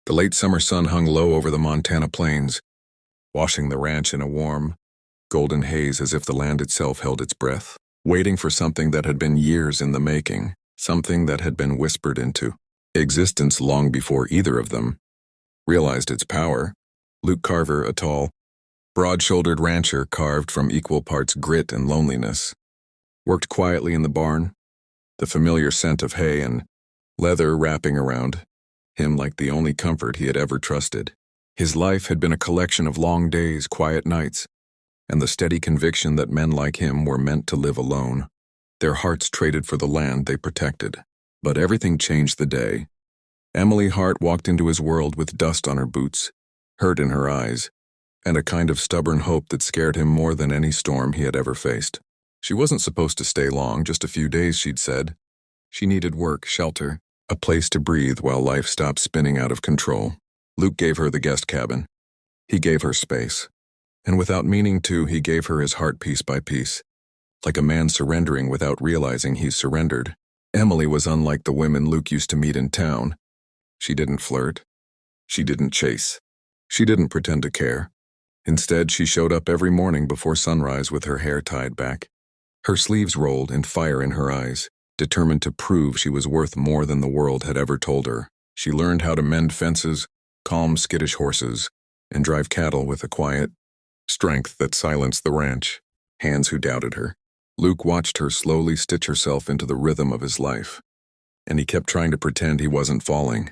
The late summer sun hung low over the Montana plains, washing the ranch in a warm, golden haze as if the land itself held its breath, waiting for something that had been years in the making, something that had been whispered into existence long before either of them realized its power. Luke Carver, a tall, broad-shouldered rancher carved from equal parts grit and loneliness, worked quietly in the barn, the familiar scent of hay and leather wrapping around him like the only comfort he had ever trusted. His life had been a collection of long days, quiet nights, and the steady conviction that men like him were meant to live alone, their hearts traded for the land they protected. But everything changed the day Emily Hart walked into his world with dust on her boots, hurt in her eyes, and a kind of stubborn hope that scared him more than any storm he had ever faced. She wasn't supposed to stay long, just a few days, she'd said. She needed work, shelter, a place to breathe while life stopped spinning out of control. Luke gave her the guest cabin. He gave her space. And without meaning to, he gave her his heart piece by piece. Like a man surrendering without realizing he's surrendered. Emily was unlike the women Luke used to meet in town. She didn't flirt. She didn't chase. She didn't pretend to care. Instead, she showed up every morning before sunrise with her hair tied back, her sleeves rolled and fire in her eyes, determined to prove she was worth more than the world had ever told her. She learned how to mend fences, calm skittish horses, and drive cattle with a quiet strength that silenced the ranch hands who doubted her. Luke watched her slowly stitch herself into the rhythm of his life, and he kept trying to pretend he wasn't falling,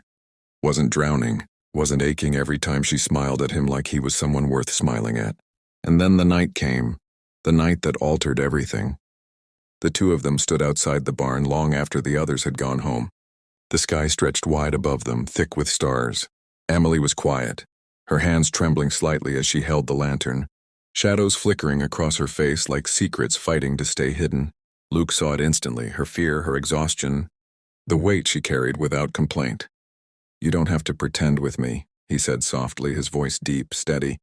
wasn't drowning, wasn't aching every time she smiled at him like he was someone worth smiling at. And then the night came, the night that altered everything. The two of them stood outside the barn long after the others had gone home. The sky stretched wide above them, thick with stars. Emily was quiet, her hands trembling slightly as she held the lantern, shadows flickering across her face like secrets fighting to stay hidden. Luke saw it instantly, her fear, her exhaustion, the weight she carried without complaint. "You don't have to pretend with me," he said softly, his voice deep, steady,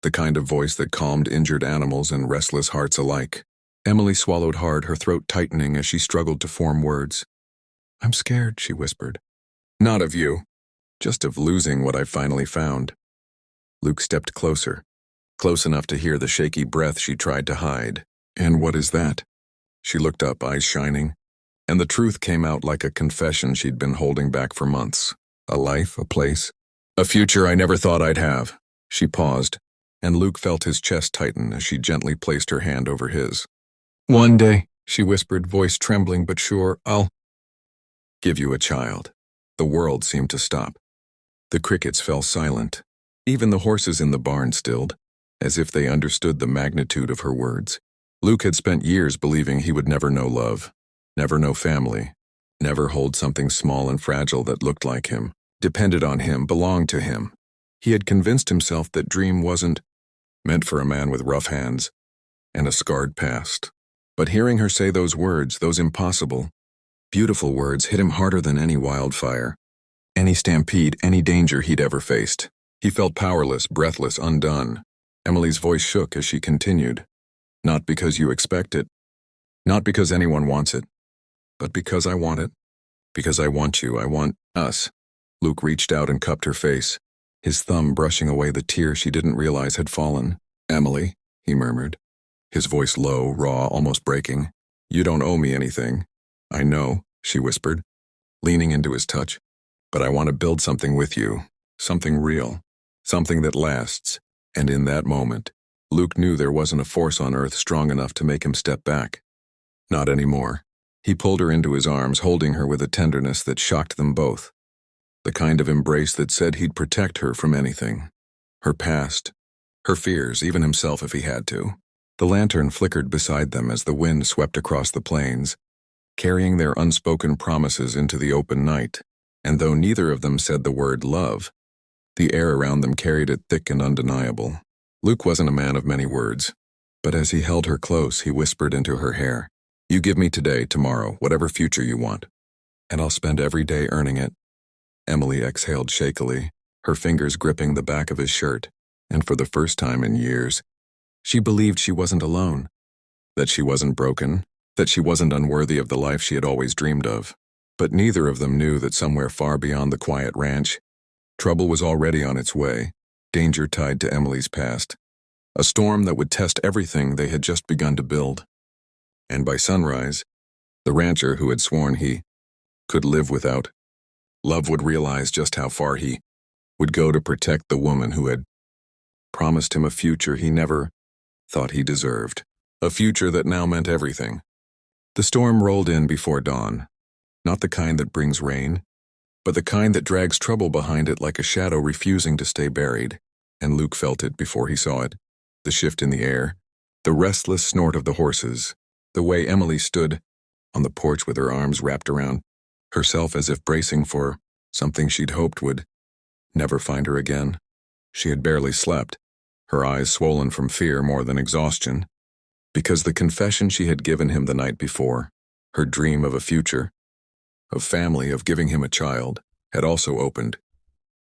the kind of voice that calmed injured animals and restless hearts alike. Emily swallowed hard, her throat tightening as she struggled to form words. "I'm scared," she whispered. "Not of you, just of losing what I finally found." Luke stepped closer, close enough to hear the shaky breath she tried to hide. "And what is that?" She looked up, eyes shining, and the truth came out like a confession she'd been holding back for months. "A life, a place, a future I never thought I'd have." She paused, and Luke felt his chest tighten as she gently placed her hand over his. "One day," she whispered, voice trembling but sure, "I'll give you a child." The world seemed to stop. The crickets fell silent. Even the horses in the barn stilled, as if they understood the magnitude of her words. Luke had spent years believing he would never know love, never know family, never hold something small and fragile that looked like him, depended on him, belonged to him. He had convinced himself that dream wasn't meant for a man with rough hands and a scarred past. But hearing her say those words, those impossible, beautiful words, hit him harder than any wildfire, any stampede, any danger he'd ever faced. He felt powerless, breathless, undone. Emily's voice shook as she continued. "Not because you expect it, not because anyone wants it, but because I want it. Because I want you, I want us." Luke reached out and cupped her face, his thumb brushing away the tear she didn't realize had fallen. "Emily," he murmured, his voice low, raw, almost breaking. "You don't owe me anything." "I know," she whispered, leaning into his touch. "But I want to build something with you, something real, something that lasts." And in that moment, Luke knew there wasn't a force on earth strong enough to make him step back. Not anymore. He pulled her into his arms, holding her with a tenderness that shocked them both. The kind of embrace that said he'd protect her from anything. Her past, her fears, even himself if he had to. The lantern flickered beside them as the wind swept across the plains, carrying their unspoken promises into the open night. And though neither of them said the word love, the air around them carried it thick and undeniable. Luke wasn't a man of many words, but as he held her close, he whispered into her hair, "You give me today, tomorrow, whatever future you want, and I'll spend every day earning it." Emily exhaled shakily, her fingers gripping the back of his shirt, and for the first time in years, she believed she wasn't alone, that she wasn't broken, that she wasn't unworthy of the life she had always dreamed of. But neither of them knew that somewhere far beyond the quiet ranch, Trouble was already on its way, danger tied to Emily's past. A storm that would test everything they had just begun to build. And by sunrise, the rancher who had sworn he could live without love would realize just how far he would go to protect the woman who had promised him a future he never thought he deserved. A future that now meant everything. The storm rolled in before dawn, not the kind that brings rain, but the kind that drags trouble behind it like a shadow refusing to stay buried. And Luke felt it before he saw it. The shift in the air, the restless snort of the horses, the way Emily stood on the porch with her arms wrapped around herself as if bracing for something she'd hoped would never find her again. She had barely slept, her eyes swollen from fear more than exhaustion, because the confession she had given him the night before, her dream of a future, of family, of giving him a child, had also opened